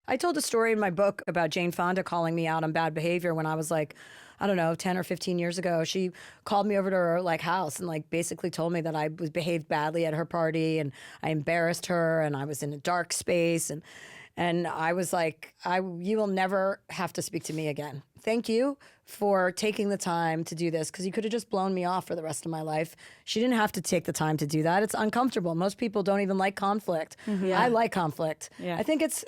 I told a story in my book about Jane Fonda calling me out on bad behavior when I was like, I don't know, 10 or 15 years ago. She called me over to her like house and like basically told me that I was behaved badly at her party and I embarrassed her and I was in a dark space and I was like, you will never have to speak to me again. Thank you for taking the time to do this because you could have just blown me off for the rest of my life. She didn't have to take the time to do that. It's uncomfortable. Most people don't even like conflict. I like conflict. Yeah. I think it's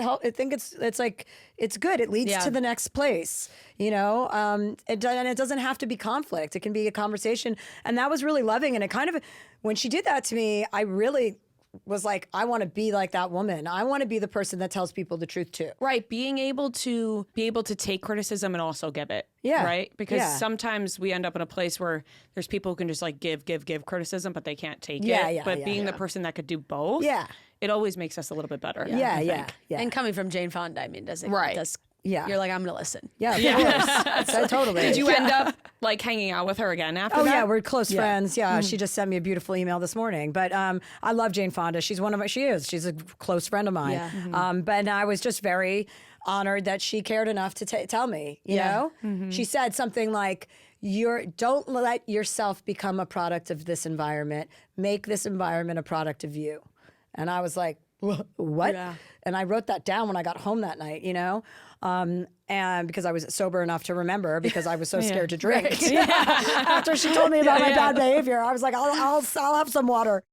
like it's good. It leads to the next place. You know, and it doesn't have to be conflict. It can be a conversation. And that was really loving. And it kind of, when she did that to me, I really was like, I want to be like that woman. I want to be the person that tells people the truth too. Right. Being able to take criticism and also give it. Yeah. Right. Because sometimes we end up in a place where there's people who can just like give criticism, but they can't take it. But being the person that could do both. Yeah. It always makes us a little bit better. Yeah. And coming from Jane Fonda, I mean, you're like, I'm going to listen. Yeah, of course. So totally. Did you end up like hanging out with her again after that? Oh yeah, we're close friends. Yeah, she just sent me a beautiful email this morning. But I love Jane Fonda. She's she's a close friend of mine. Yeah. But I was just very honored that she cared enough to tell me, you know? She said something like, don't let yourself become a product of this environment. Make this environment a product of you. And I was like, what? Yeah. And I wrote that down when I got home that night, you know? And because I was sober enough to remember because I was so scared to drink. Right. After she told me about my bad behavior, I was like, I'll have some water.